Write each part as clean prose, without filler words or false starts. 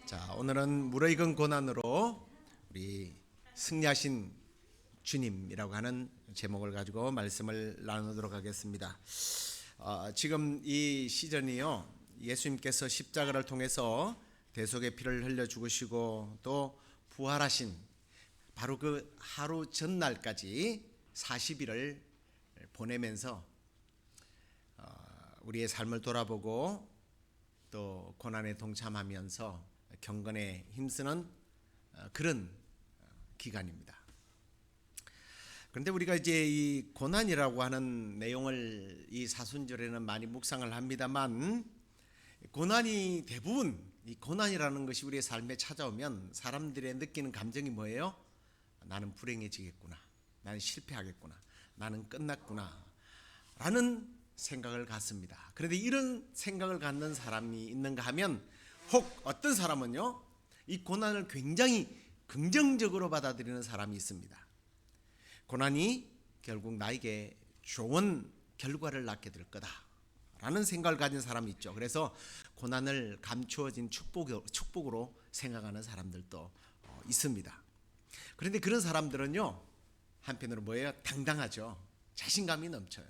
자, 오늘은 무르익은 고난으로 우리 승리하신 주님이라고 하는 제목을 가지고 말씀을 나누도록 하겠습니다. 지금 이 시즌이요, 예수님께서 십자가를 통해서 대속의 피를 흘려 죽으시고 또 부활하신 바로 그 하루 전날까지 40일을 보내면서 우리의 삶을 돌아보고 또 고난에 동참하면서 경건에 힘쓰는 그런 기간입니다. 그런데 우리가 이제 이 고난이라고 하는 내용을 이 사순절에는 많이 묵상을 합니다만, 고난이 대부분 이 고난이라는 것이 우리의 삶에 찾아오면 사람들의 느끼는 감정이 뭐예요? 나는 불행해지겠구나, 나는 실패하겠구나, 나는 끝났구나 라는 생각을 갖습니다. 그런데 이런 생각을 갖는 사람이 있는가 하면, 혹 어떤 사람은요, 이 고난을 굉장히 긍정적으로 받아들이는 사람이 있습니다. 고난이 결국 나에게 좋은 결과를 낳게 될 거다라는 생각을 가진 사람이 있죠. 그래서 고난을 감추어진 축복으로 생각하는 사람들도 있습니다. 그런데 그런 사람들은요, 한편으로 뭐예요? 당당하죠. 자신감이 넘쳐요.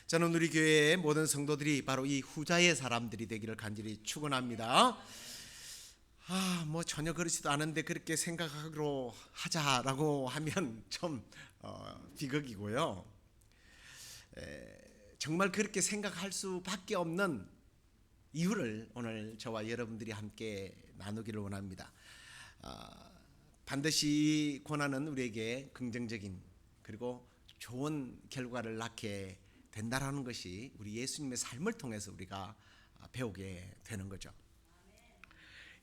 저는 우리 교회의 모든 성도들이 바로 이 후자의 사람들이 되기를 간절히 축원합니다. 뭐 전혀 그렇지도 않은데 그렇게 생각하기로 하자라고 하면 좀 비극이고요. 정말 그렇게 생각할 수밖에 없는 이유를 오늘 저와 여러분들이 함께 나누기를 원합니다. 반드시 고난은 우리에게 긍정적인 그리고 좋은 결과를 낳게 된다라는 것이 우리 예수님의 삶을 통해서 우리가 배우게 되는 거죠.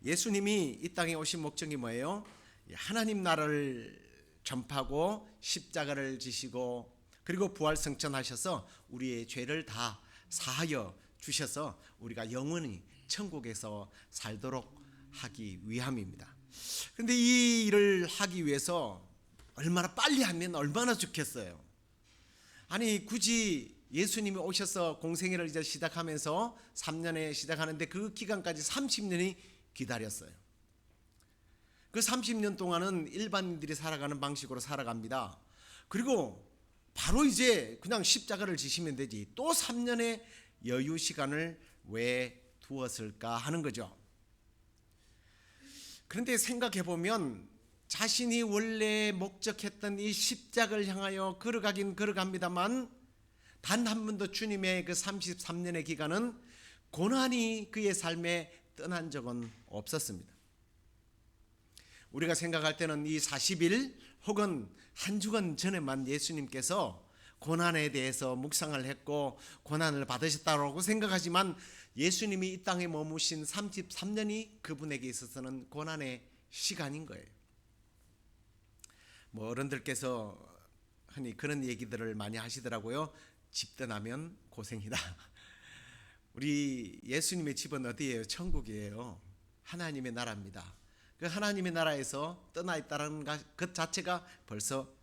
예수님이 이 땅에 오신 목적이 뭐예요? 하나님 나라를 전파하고 십자가를 지시고 그리고 부활 승천하셔서 우리의 죄를 다 사하여 주셔서 우리가 영원히 천국에서 살도록 하기 위함입니다. 그런데 이 일을 하기 위해서 얼마나 빨리 하면 얼마나 좋겠어요. 아니, 굳이 예수님이 오셔서 공생애를 이제 시작하면서 3년에 시작하는데 그 기간까지 30년이 기다렸어요. 그 30년 동안은 일반인들이 살아가는 방식으로 살아갑니다. 그리고 바로 이제 그냥 십자가를 지시면 되지, 또 3년의 여유 시간을 왜 두었을까 하는 거죠. 그런데 생각해보면 자신이 원래 목적했던 이 십자가를 향하여 걸어가긴 걸어갑니다만, 단 한 번도 주님의 그 33년의 기간은 고난이 그의 삶에 떠난 적은 없었습니다. 우리가 생각할 때는 이 40일 혹은 한 주간 전에만 예수님께서 고난에 대해서 묵상을 했고 고난을 받으셨다고 생각하지만, 예수님이 이 땅에 머무신 33년이 그분에게 있어서는 고난의 시간인 거예요. 뭐 어른들께서 흔히 그런 얘기들을 많이 하시더라고요. 집 떠나면 고생이다. 우리 예수님의 집은 어디예요? 천국이에요. 하나님의 나라입니다. 그 하나님의 나라에서 떠나 있다는 것 자체가 벌써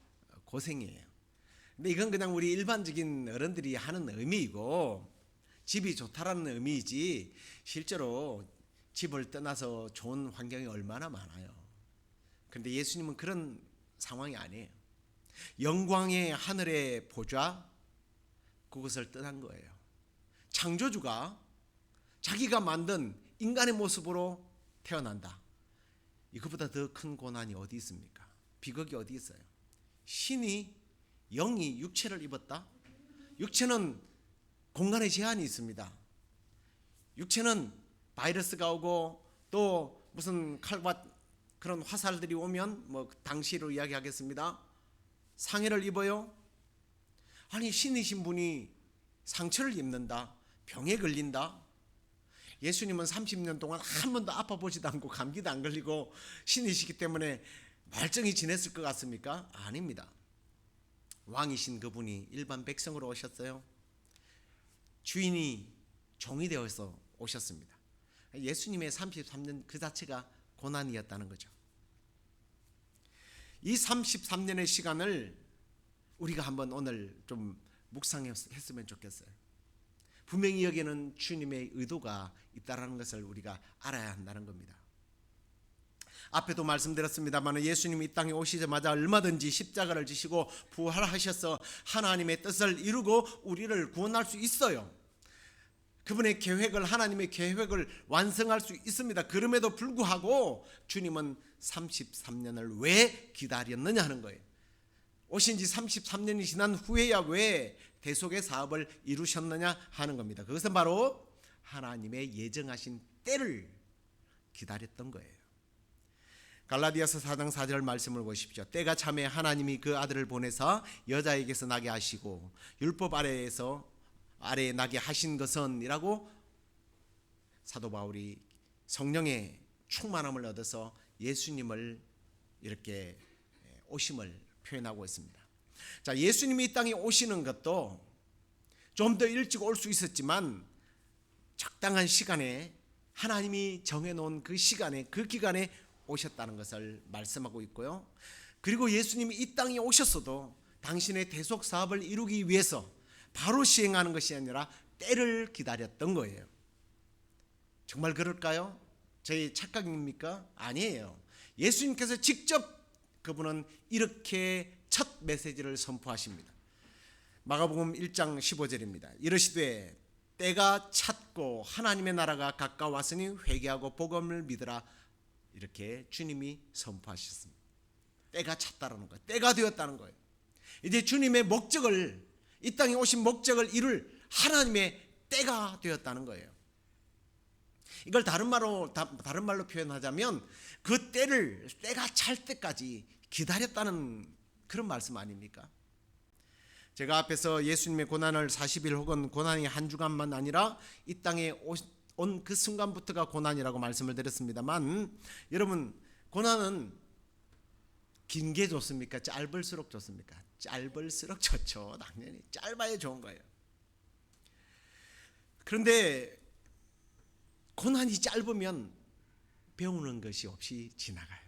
고생이에요. 근데 이건 그냥 우리 일반적인 어른들이 하는 의미이고 집이 좋다라는 의미이지, 실제로 집을 떠나서 좋은 환경이 얼마나 많아요. 그런데 예수님은 그런 상황이 아니에요. 영광의 하늘의 보좌, 그것을 떠난 거예요. 창조주가 자기가 만든 인간의 모습으로 태어난다. 이것보다 더 큰 고난이 어디 있습니까? 비극이 어디 있어요? 신이, 영이 육체를 입었다. 육체는 공간의 제한이 있습니다. 육체는 바이러스가 오고 또 무슨 칼과 그런 화살들이 오면, 뭐 당시로 이야기하겠습니다, 상해를 입어요. 아니, 신이신 분이 상처를 입는다, 병에 걸린다. 예수님은 30년 동안 한 번도 아파 보지도 않고 감기도 안 걸리고 신이시기 때문에 멀쩡히 지냈을 것 같습니까? 아닙니다. 왕이신 그분이 일반 백성으로 오셨어요. 주인이 종이 되어서 오셨습니다. 예수님의 33년 그 자체가 고난이었다는 거죠. 이 33년의 시간을 우리가 한번 오늘 좀 묵상했으면 좋겠어요. 분명히 여기에는 주님의 의도가 있다는 것을 우리가 알아야 한다는 겁니다. 앞에도 말씀드렸습니다만 예수님이 이 땅에 오시자마자 얼마든지 십자가를 지시고 부활하셔서 하나님의 뜻을 이루고 우리를 구원할 수 있어요. 그분의 계획을, 하나님의 계획을 완성할 수 있습니다. 그럼에도 불구하고 주님은 33년을 왜 기다렸느냐 하는 거예요. 오신 지 33년이 지난 후에야 왜 대속의 사업을 이루셨느냐 하는 겁니다. 그것은 바로 하나님의 예정하신 때를 기다렸던 거예요. 갈라디아서 4장 4절 말씀을 보십시오. 때가 참에 하나님이 그 아들을 보내사 여자에게서 나게 하시고 율법 아래에 나게 하신 것은 이라고 사도 바울이 성령의 충만함을 얻어서 예수님을 이렇게 오심을 표현하고 있습니다. 자, 예수님이 이 땅에 오시는 것도 좀 더 일찍 올 수 있었지만 적당한 시간에 하나님이 정해놓은 그 시간에, 그 기간에 오셨다는 것을 말씀하고 있고요. 그리고 예수님이 이 땅에 오셨어도 당신의 대속 사업을 이루기 위해서 바로 시행하는 것이 아니라 때를 기다렸던 거예요. 정말 그럴까요? 저희 착각입니까? 아니에요. 예수님께서 직접 그분은 이렇게 첫 메시지를 선포하십니다. 마가복음 1장 15절입니다. 이르시되 때가 찼고 하나님의 나라가 가까웠으니 회개하고 복음을 믿으라. 이렇게 주님이 선포하셨습니다. 때가 찼다는 거예요. 때가 되었다는 거예요. 이제 주님의 목적을, 이 땅에 오신 목적을 이룰 하나님의 때가 되었다는 거예요. 이걸 다른 말로 표현하자면 그 때가 찰 때까지 기다렸다는 그런 말씀 아닙니까? 제가 앞에서 예수님의 고난을 40일 혹은 고난이 한 주간만 아니라 이 땅에 온 그 순간부터가 고난이라고 말씀을 드렸습니다만, 여러분, 고난은 긴 게 좋습니까? 짧을수록 좋습니까? 짧을수록 좋죠. 당연히 짧아야 좋은 거예요. 그런데 고난이 짧으면 배우는 것이 없이 지나가요.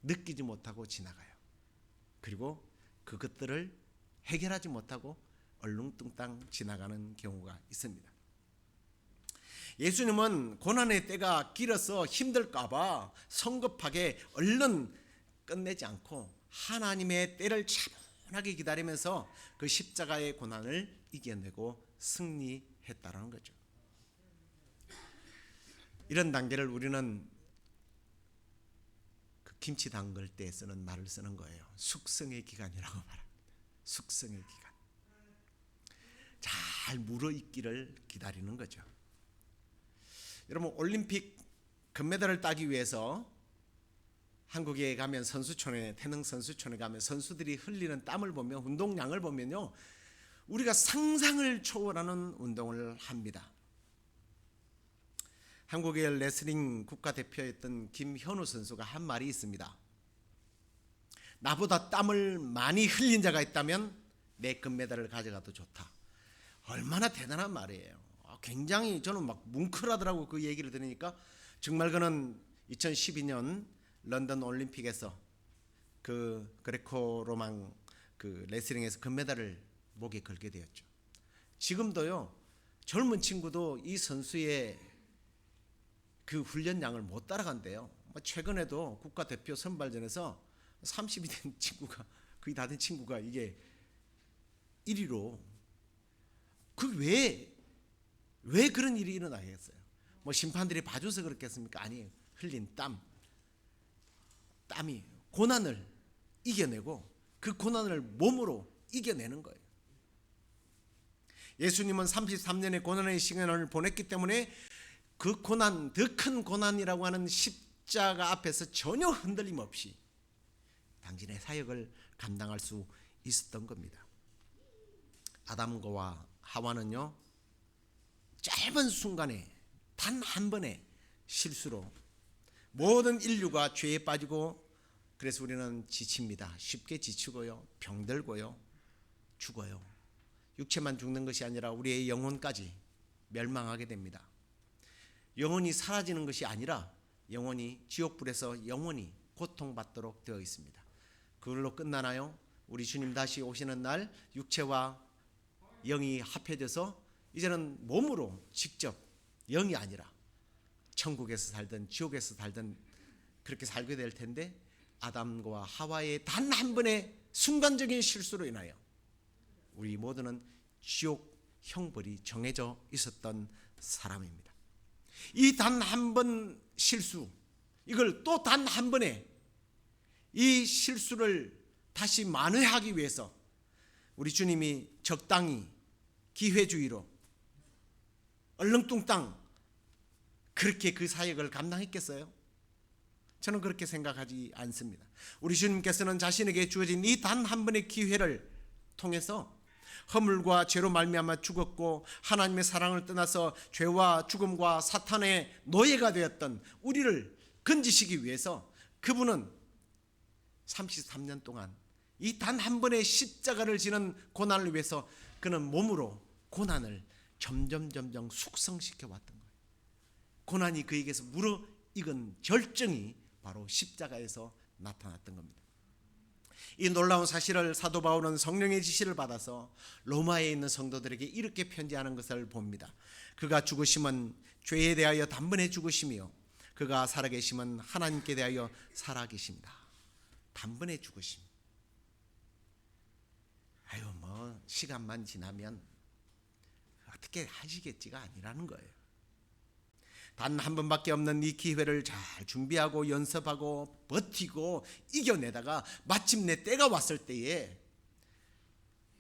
느끼지 못하고 지나가요. 그리고 그것들을 해결하지 못하고 얼렁뚱땅 지나가는 경우가 있습니다. 예수님은 고난의 때가 길어서 힘들까 봐 성급하게 얼른 끝내지 않고 하나님의 때를 차분하게 기다리면서 그 십자가의 고난을 이겨내고 승리했다는 거죠. 이런 단계를 우리는 그 김치 담글 때 쓰는 말을 쓰는 거예요. 숙성의 기간이라고 말합니다. 숙성의 기간. 잘 물어있기를 기다리는 거죠. 여러분, 올림픽 금메달을 따기 위해서 한국에 가면 태능 선수촌에 가면 선수들이 흘리는 땀을 보면, 운동량을 보면요, 우리가 상상을 초월하는 운동을 합니다. 한국의 레슬링 국가대표였던 김현우 선수가 한 말이 있습니다. 나보다 땀을 많이 흘린 자가 있다면 내 금메달을 가져가도 좋다. 얼마나 대단한 말이에요. 굉장히 저는 막 뭉클하더라고, 그 얘기를 들으니까. 정말 그는 2012년 런던 올림픽에서 그 그레코로망 그 레슬링에서 금메달을 목에 걸게 되었죠. 지금도요, 젊은 친구도 이 선수의 그 훈련량을 못 따라간대요. 최근에도 국가대표 선발전에서 30이 된 친구가, 거의 다 된 친구가 이게 1위로, 왜 그런 일이 일어나겠어요? 심판들이 봐줘서 그렇겠습니까? 아니에요. 흘린 땀이 고난을 이겨내고 그 고난을 몸으로 이겨내는 거예요. 예수님은 33년의 고난의 시간을 보냈기 때문에 그 고난, 더 큰 고난이라고 하는 십자가 앞에서 전혀 흔들림 없이 당신의 사역을 감당할 수 있었던 겁니다. 아담과 하와는요, 짧은 순간에 단 한 번의 실수로 모든 인류가 죄에 빠지고, 그래서 우리는 지칩니다. 쉽게 지치고요, 병들고요, 죽어요. 육체만 죽는 것이 아니라 우리의 영혼까지 멸망하게 됩니다. 영혼이 사라지는 것이 아니라 영혼이 지옥불에서 영원히 고통받도록 되어 있습니다. 그걸로 끝나나요? 우리 주님 다시 오시는 날 육체와 영이 합해져서 이제는 몸으로 직접, 영이 아니라 천국에서 살든 지옥에서 살든 그렇게 살게 될 텐데 아담과 하와의 단 한 번의 순간적인 실수로 인하여 우리 모두는 지옥 형벌이 정해져 있었던 사람입니다. 이 단 한 번 실수, 이걸 또 단 한 번에 이 실수를 다시 만회하기 위해서 우리 주님이 적당히 기회주의로 얼렁뚱땅 그렇게 그 사역을 감당했겠어요? 저는 그렇게 생각하지 않습니다. 우리 주님께서는 자신에게 주어진 이 단 한 번의 기회를 통해서 허물과 죄로 말미암아 죽었고 하나님의 사랑을 떠나서 죄와 죽음과 사탄의 노예가 되었던 우리를 건지시기 위해서 그분은 33년 동안 이 단 한 번의 십자가를 지는 고난을 위해서 그는 몸으로 고난을 점점 숙성시켜 왔던 거예요. 고난이 그에게서 무르익은 절정이 바로 십자가에서 나타났던 겁니다. 이 놀라운 사실을 사도 바울은 성령의 지시를 받아서 로마에 있는 성도들에게 이렇게 편지하는 것을 봅니다. 그가 죽으심은 죄에 대하여 단번에 죽으심이요 그가 살아계심은 하나님께 대하여 살아계십니다. 단번에 죽으심. 뭐 시간만 지나면 어떻게 하시겠지가 아니라는 거예요. 단 한 번밖에 없는 이 기회를 잘 준비하고 연습하고 버티고 이겨내다가 마침내 때가 왔을 때에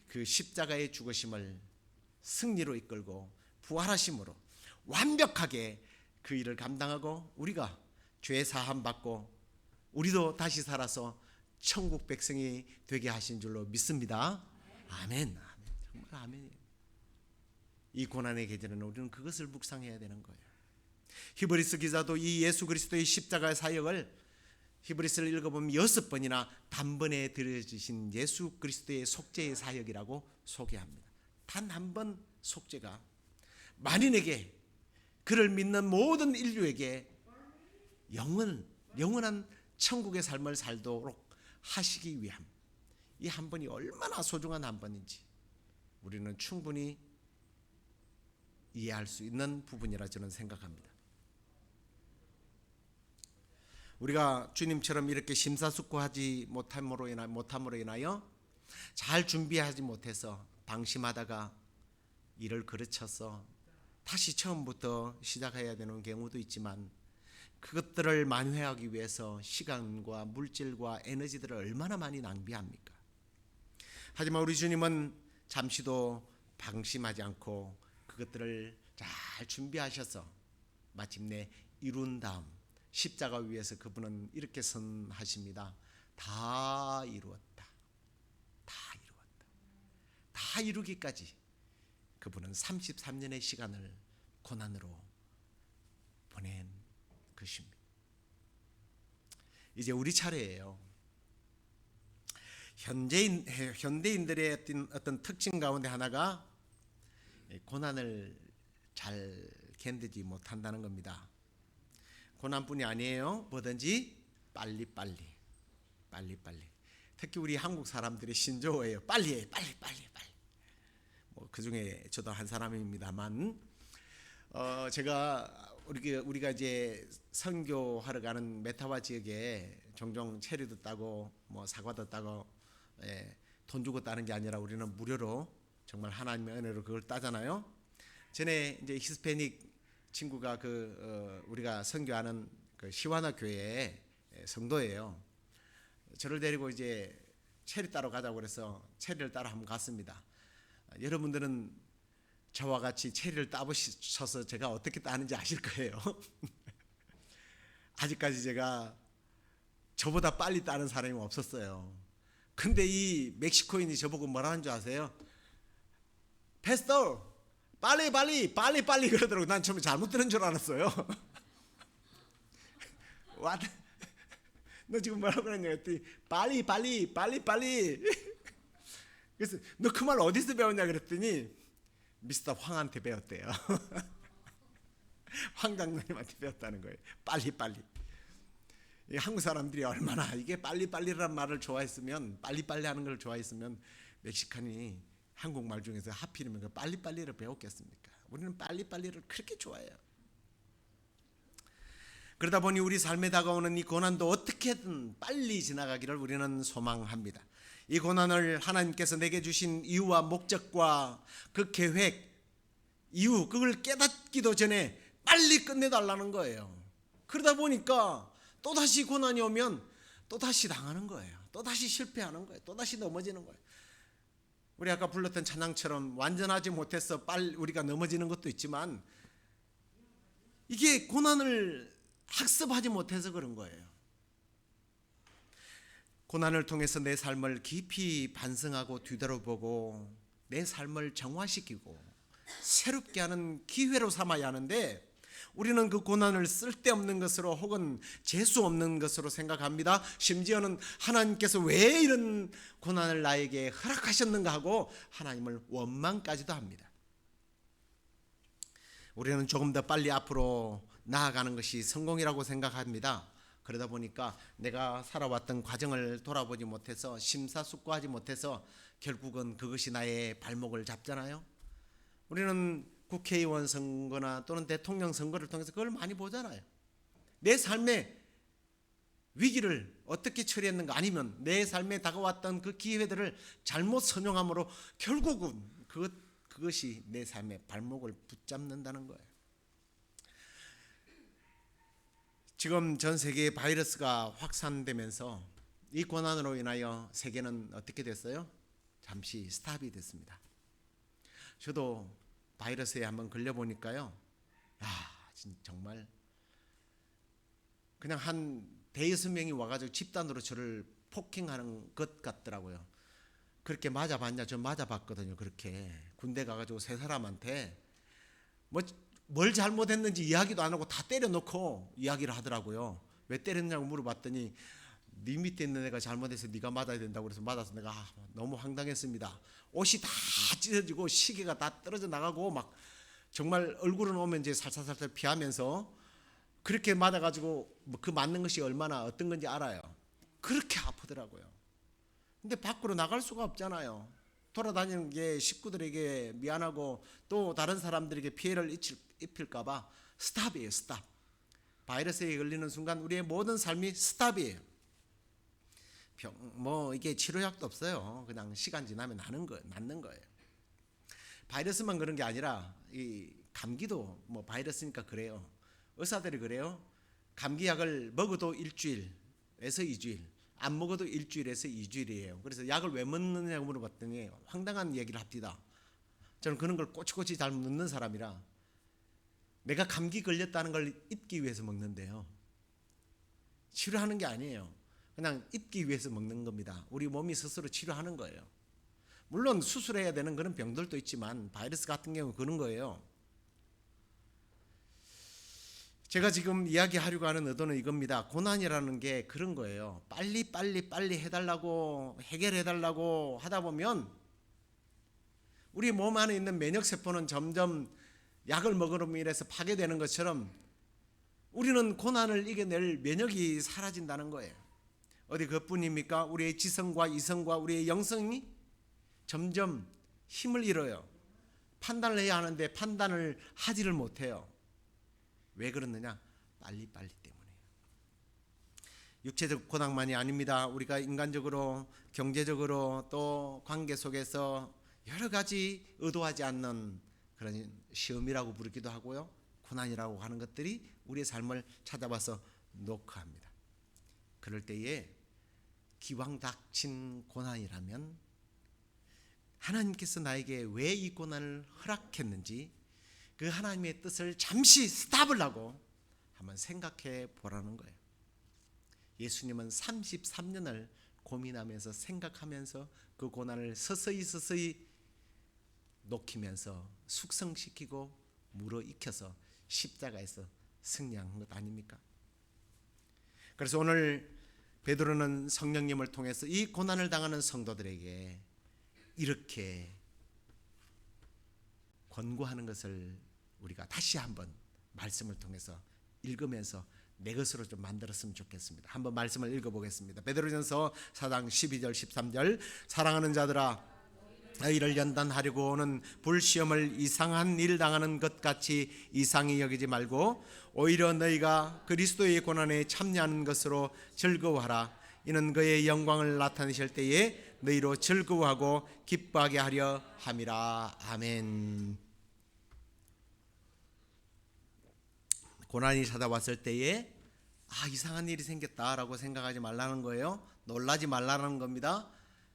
그 십자가의 죽으심을 승리로 이끌고 부활하심으로 완벽하게 그 일을 감당하고 우리가 죄 사함 받고 우리도 다시 살아서 천국 백성이 되게 하신 줄로 믿습니다. 아멘. 정말 아멘이에요. 이 고난의 계절에는 우리는 그것을 묵상해야 되는 거예요. 히브리서 기자도 이 예수 그리스도의 십자가의 사역을 히브리서를 읽어보면 6번이나 단번에 들어주신 예수 그리스도의 속죄의 사역이라고 소개합니다. 단 한 번 속죄가 만인에게 그를 믿는 모든 인류에게 영원한 천국의 삶을 살도록 하시기 위함. 이 한 번이 얼마나 소중한 한 번인지 우리는 충분히 이해할 수 있는 부분이라 저는 생각합니다. 우리가 주님처럼 이렇게 심사숙고하지 못함으로 인하여 잘 준비하지 못해서 방심하다가 일을 그르쳐서 다시 처음부터 시작해야 되는 경우도 있지만 그것들을 만회하기 위해서 시간과 물질과 에너지들을 얼마나 많이 낭비합니까? 하지만 우리 주님은 잠시도 방심하지 않고 그것들을 잘 준비하셔서 마침내 이룬 다음 십자가 위에서 그분은 이렇게 선하십니다. 다 이루었다. 다 이루었다. 다 이루기까지 그분은 33년의 시간을 고난으로 보낸 것입니다. 이제 우리 차례예요. 현대인들의 어떤 특징 가운데 하나가 고난을 잘 견디지 못한다는 겁니다. 고난뿐이 아니에요. 뭐든지 빨리빨리. 특히 우리 한국 사람들의 신조어예요. 빨리 해. 빨리. 뭐 그중에 저도 한 사람입니다만 제가 우리가 이제 선교하러 가는 메타와 지역에 종종 체리도 따고 뭐 사과도 따고 돈 주고 따는 게 아니라 우리는 무료로 정말 하나님의 은혜로 그걸 따잖아요. 전에 이제 히스패닉 친구가 우리가 선교하는 그 시와나 교회의 성도예요. 저를 데리고 이제 체리 따러 가자고 그래서 체리를 따러 한번 갔습니다. 여러분들은 저와 같이 체리를 따보셔서 제가 어떻게 따는지 아실 거예요. 아직까지 제가 저보다 빨리 따는 사람이 없었어요. 근데 이 멕시코인이 저보고 뭐라는 줄 아세요? 패스터 빨리 그러더라고. 난 처음에 잘못 들은 줄 알았어요. 너 지금 뭐라고 그러냐 했더니 빨리. 그래서 너 그 말 어디서 배웠냐 그랬더니 미스터 황한테 배웠대요. 황 장로님한테 배웠다는 거예요. 빨리. 한국 사람들이 얼마나 이게 빨리라는 말을 좋아했으면 빨리 하는 걸 좋아했으면 멕시칸이 한국말 중에서 하필이면 그 빨리를 배웠겠습니까? 우리는 빨리를 그렇게 좋아해요. 그러다 보니 우리 삶에 다가오는 이 고난도 어떻게든 빨리 지나가기를 우리는 소망합니다. 이 고난을 하나님께서 내게 주신 이유와 목적과 그 계획, 이유, 그걸 깨닫기도 전에 빨리 끝내달라는 거예요. 그러다 보니까 또다시 고난이 오면 또다시 당하는 거예요. 또다시 실패하는 거예요. 또다시 넘어지는 거예요. 우리 아까 불렀던 찬양처럼 완전하지 못해서 빨리 우리가 넘어지는 것도 있지만 이게 고난을 학습하지 못해서 그런 거예요. 고난을 통해서 내 삶을 깊이 반성하고 뒤돌아보고 내 삶을 정화시키고 새롭게 하는 기회로 삼아야 하는데 우리는 그 고난을 쓸데없는 것으로 혹은 재수 없는 것으로 생각합니다. 심지어는 하나님께서 왜 이런 고난을 나에게 허락하셨는가 하고 하나님을 원망까지도 합니다. 우리는 조금 더 빨리 앞으로 나아가는 것이 성공이라고 생각합니다. 그러다 보니까 내가 살아왔던 과정을 돌아보지 못해서 심사숙고하지 못해서 결국은 그것이 나의 발목을 잡잖아요. 우리는 국회의원 선거나 또는 대통령 선거를 통해서 그걸 많이 보잖아요. 내 삶의 위기를 어떻게 처리했는가, 아니면 내 삶에 다가왔던 그 기회들을 잘못 선용함으로 결국은 그것이 내 삶의 발목을 붙잡는다는 거예요. 지금 전 세계에 바이러스가 확산되면서 이 고난으로 인하여 세계는 어떻게 됐어요? 잠시 스탑이 됐습니다. 저도 바이러스에 한번 걸려보니까요, 정말 그냥 한 대여섯 명이 와가지고 집단으로 저를 폭행하는 것 같더라고요. 그렇게 맞아봤냐? 저 맞아봤거든요. 그렇게 군대 가가지고 세 사람한테 뭘 잘못했는지 이야기도 안 하고 다 때려놓고 이야기를 하더라고요. 왜 때렸냐고 물어봤더니 네 밑에 있는 애가 잘못해서 네가 맞아야 된다고 그래서 맞아서 내가 너무 황당했습니다. 옷이 다 찢어지고 시계가 다 떨어져 나가고 막 정말 얼굴은 오면 이제 살살살살 피하면서 그렇게 맞아가지고 그 맞는 것이 얼마나 어떤 건지 알아요. 그렇게 아프더라고요. 근데 밖으로 나갈 수가 없잖아요. 돌아다니는 게 식구들에게 미안하고 또 다른 사람들에게 피해를 입힐까봐 스탑이에요. 스탑. 바이러스에 걸리는 순간 우리의 모든 삶이 스탑이에요. 이게 치료약도 없어요. 그냥 시간 지나면 낫는 거예요. 바이러스만 그런 게 아니라 이 감기도 바이러스니까 그래요. 의사들이 그래요. 감기약을 먹어도 일주일에서 2주일, 안 먹어도 일주일에서 2주일이에요. 그래서 약을 왜 먹느냐고 물어봤더니 황당한 얘기를 합니다. 저는 그런 걸 꼬치꼬치 잘 묻는 사람이라 내가 감기 걸렸다는 걸 잊기 위해서 먹는데요. 치료하는 게 아니에요. 그냥 잊기 위해서 먹는 겁니다. 우리 몸이 스스로 치료하는 거예요. 물론 수술해야 되는 그런 병들도 있지만 바이러스 같은 경우는 그런 거예요. 제가 지금 이야기하려고 하는 의도는 이겁니다. 고난이라는 게 그런 거예요. 빨리 해달라고 해결해달라고 하다 보면 우리 몸 안에 있는 면역세포는 점점 약을 먹으로 인해서 파괴되는 것처럼 우리는 고난을 이겨낼 면역이 사라진다는 거예요. 어디 그뿐입니까? 우리의 지성과 이성과 우리의 영성이 점점 힘을 잃어요. 판단을 해야 하는데 판단을 하지를 못해요. 왜 그러느냐? 빨리 때문에요. 육체적 고난만이 아닙니다. 우리가 인간적으로, 경제적으로 또 관계 속에서 여러 가지 의도하지 않는 그런 시험이라고 부르기도 하고요, 고난이라고 하는 것들이 우리의 삶을 찾아와서 녹화합니다. 그럴 때에 기왕 닥친 고난이라면 하나님께서 나에게 왜 이 고난을 허락했는지 그 하나님의 뜻을 잠시 스탑을 하고 한번 생각해 보라는 거예요. 예수님은 33년을 고민하면서 생각하면서 그 고난을 서서히 녹이면서 숙성시키고 물어익혀서 십자가에서 승리한 것 아닙니까? 그래서 오늘 베드로는 성령님을 통해서 이 고난을 당하는 성도들에게 이렇게 권고하는 것을 우리가 다시 한번 말씀을 통해서 읽으면서 내 것으로 좀 만들었으면 좋겠습니다. 한번 말씀을 읽어보겠습니다. 베드로전서 4장 12절 13절. 사랑하는 자들아, 너희를 연단하려고 오는 불시험을 이상한 일 당하는 것 같이 이상히 여기지 말고 오히려 너희가 그리스도의 고난에 참여하는 것으로 즐거워하라. 이는 그의 영광을 나타내실 때에 너희로 즐거워하고 기뻐하게 하려 함이라. 아멘. 고난이 찾아왔을 때에 이상한 일이 생겼다라고 생각하지 말라는 거예요. 놀라지 말라는 겁니다.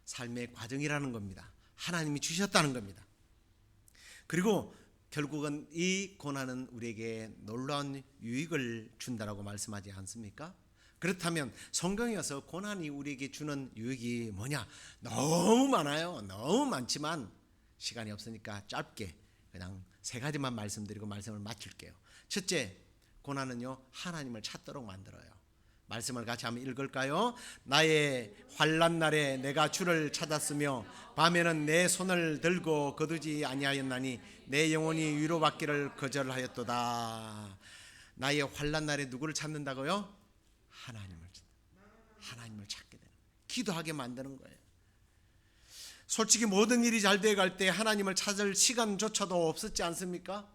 삶의 과정이라는 겁니다. 하나님이 주셨다는 겁니다. 그리고 결국은 이 고난은 우리에게 놀라운 유익을 준다라고 말씀하지 않습니까? 그렇다면 성경에서 고난이 우리에게 주는 유익이 뭐냐? 너무 많아요. 너무 많지만 시간이 없으니까 짧게 그냥 3가지만 말씀드리고 말씀을 마칠게요. 첫째, 고난은요 하나님을 찾도록 만들어요. 말씀을 같이 한번 읽을까요? 나의 환난 날에 내가 주를 찾았으며 밤에는 내 손을 들고 거두지 아니하였나니 내 영혼이 위로받기를 거절하였도다. 나의 환난 날에 누구를 찾는다고요? 하나님을 찾게 되는 거예요. 기도하게 만드는 거예요. 솔직히 모든 일이 잘 돼갈 때 하나님을 찾을 시간조차도 없었지 않습니까?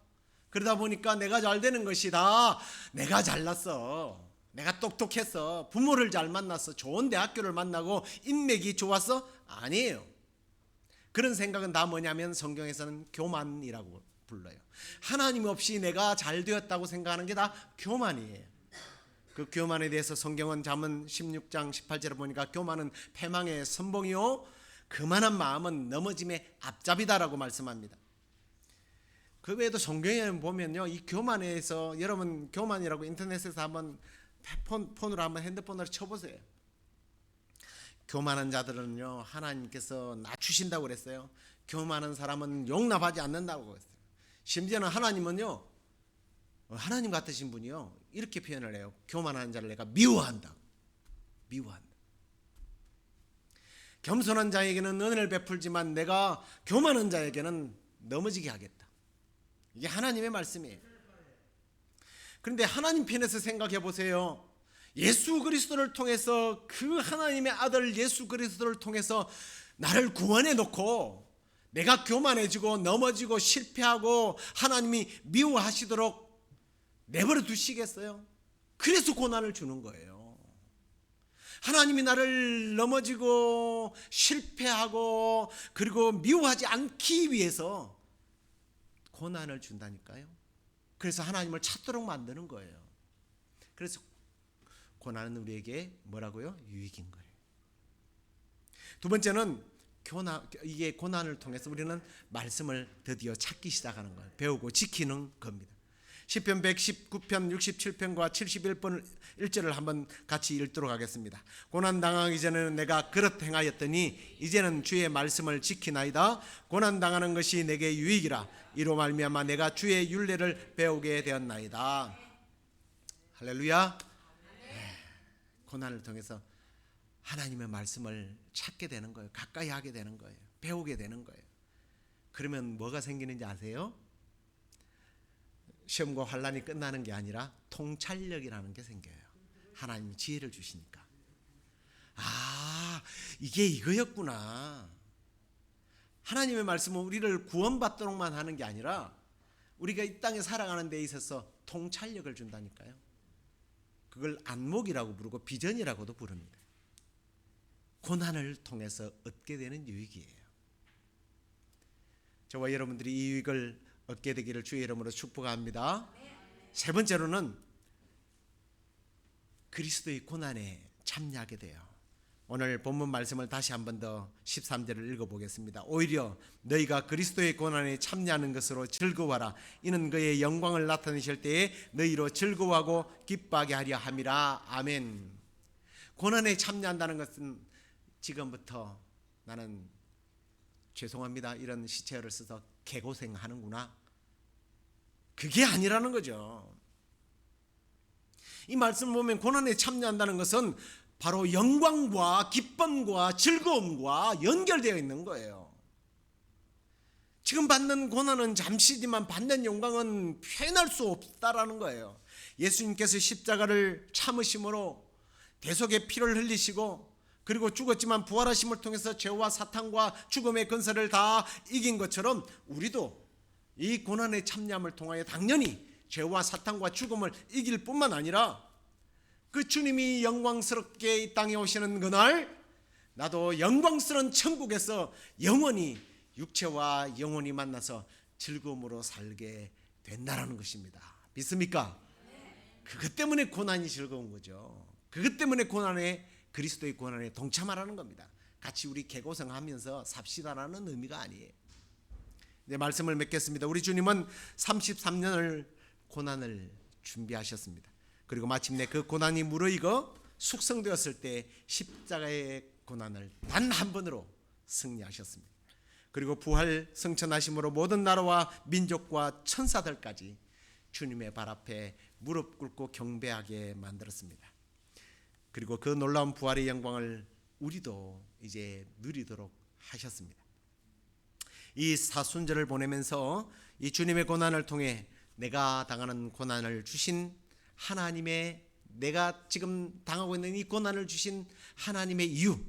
그러다 보니까 내가 잘 되는 것이다. 내가 잘났어. 내가 똑똑했어. 부모를 잘 만났어. 좋은 대학교를 만나고 인맥이 좋았어? 아니에요. 그런 생각은 다 뭐냐면 성경에서는 교만이라고 불러요. 하나님 없이 내가 잘 되었다고 생각하는 게 다 교만이에요. 그 교만에 대해서 성경은 잠언 16장 18절에 보니까 교만은 패망의 선봉이요 그만한 마음은 넘어짐의 앞잡이다라고 말씀합니다. 그 외에도 성경에 보면요 이 교만에서 여러분 교만이라고 인터넷에서 한번 폰으로 한번 핸드폰으로 쳐보세요. 교만한 자들은요 하나님께서 낮추신다고 그랬어요. 교만한 사람은 용납하지 않는다고 그랬어요. 심지어는 하나님은요 하나님 같으신 분이요 이렇게 표현을 해요. 교만한 자를 내가 미워한다. 겸손한 자에게는 은혜를 베풀지만 내가 교만한 자에게는 넘어지게 하겠다. 이게 하나님의 말씀이에요. 그런데 하나님 편에서 생각해 보세요. 예수 그리스도를 통해서 그 하나님의 아들 예수 그리스도를 통해서 나를 구원해 놓고 내가 교만해지고 넘어지고 실패하고 하나님이 미워하시도록 내버려 두시겠어요? 그래서 고난을 주는 거예요. 하나님이 나를 넘어지고 실패하고 그리고 미워하지 않기 위해서 고난을 준다니까요. 그래서 하나님을 찾도록 만드는 거예요. 그래서 고난은 우리에게 뭐라고요? 유익인 거예요. 두 번째는 이게 고난을 통해서 우리는 말씀을 드디어 찾기 시작하는 거예요. 배우고 지키는 겁니다. 시편 119편 67편과 71편 1절을 한번 같이 읽도록 하겠습니다. 고난 당하기 전에는 내가 그릇 행하였더니 이제는 주의 말씀을 지키나이다. 고난 당하는 것이 내게 유익이라. 이로 말미암아 내가 주의 율례를 배우게 되었나이다. 할렐루야. 고난을 통해서 하나님의 말씀을 찾게 되는 거예요. 가까이 하게 되는 거예요. 배우게 되는 거예요. 그러면 뭐가 생기는지 아세요? 시험과 환난이 끝나는 게 아니라 통찰력이라는 게 생겨요. 하나님이 지혜를 주시니까. 이게 이거였구나. 하나님의 말씀은 우리를 구원받도록만 하는 게 아니라 우리가 이 땅에 살아가는 데 있어서 통찰력을 준다니까요. 그걸 안목이라고 부르고 비전이라고도 부릅니다. 고난을 통해서 얻게 되는 유익이에요. 저와 여러분들이 이 유익을 얻게 되기를 주의 이름으로 축복합니다. 세 번째로는 그리스도의 고난에 참여하게 돼요. 오늘 본문 말씀을 다시 한 번 더 13절을 읽어보겠습니다. 오히려 너희가 그리스도의 고난에 참여하는 것으로 즐거워하라. 이는 그의 영광을 나타내실 때에 너희로 즐거워하고 기뻐하게 하려 함이라. 아멘. 고난에 참여한다는 것은 지금부터 나는 죄송합니다 이런 시체어를 써서 개고생하는구나, 그게 아니라는 거죠. 이 말씀을 보면 고난에 참여한다는 것은 바로 영광과 기쁨과 즐거움과 연결되어 있는 거예요. 지금 받는 고난은 잠시지만 받는 영광은 표현할 수 없다라는 거예요. 예수님께서 십자가를 참으심으로 대속의 피를 흘리시고 그리고 죽었지만 부활하심을 통해서 죄와 사탄과 죽음의 근세를 다 이긴 것처럼 우리도 이 고난의 참여함을 통하여 당연히 죄와 사탄과 죽음을 이길 뿐만 아니라 그 주님이 영광스럽게 이 땅에 오시는 그날 나도 영광스러운 천국에서 영원히 육체와 영혼이 만나서 즐거움으로 살게 된다라는 것입니다. 믿습니까? 그것 때문에 고난이 즐거운 거죠. 그것 때문에 그리스도의 고난에 동참하라는 겁니다. 같이 우리 개고생하면서 삽시다라는 의미가 아니에요. 이제 말씀을 맺겠습니다. 우리 주님은 33년을 고난을 준비하셨습니다. 그리고 마침내 그 고난이 무르익어 숙성되었을 때 십자가의 고난을 단 한 번으로 승리하셨습니다. 그리고 부활 승천하심으로 모든 나라와 민족과 천사들까지 주님의 발 앞에 무릎 꿇고 경배하게 만들었습니다. 그리고 그 놀라운 부활의 영광을 우리도 이제 누리도록 하셨습니다. 이 사순절을 보내면서 이 주님의 고난을 통해 내가 당하는 고난을 주신 하나님의, 내가 지금 당하고 있는 이 고난을 주신 하나님의 이유,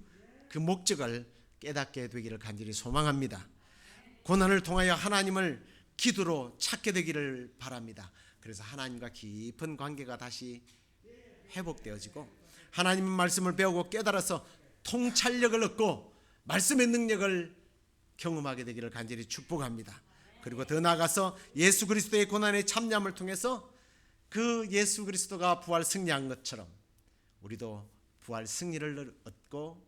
그 목적을 깨닫게 되기를 간절히 소망합니다. 고난을 통하여 하나님을 기도로 찾게 되기를 바랍니다. 그래서 하나님과 깊은 관계가 다시 회복되어지고 하나님의 말씀을 배우고 깨달아서 통찰력을 얻고 말씀의 능력을 경험하게 되기를 간절히 축복합니다. 그리고 더 나아가서 예수 그리스도의 고난의 참여함을 통해서 그 예수 그리스도가 부활 승리한 것처럼 우리도 부활 승리를 얻고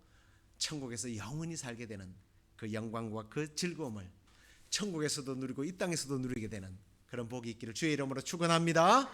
천국에서 영원히 살게 되는 그 영광과 그 즐거움을 천국에서도 누리고 이 땅에서도 누리게 되는 그런 복이 있기를 주의 이름으로 축원합니다.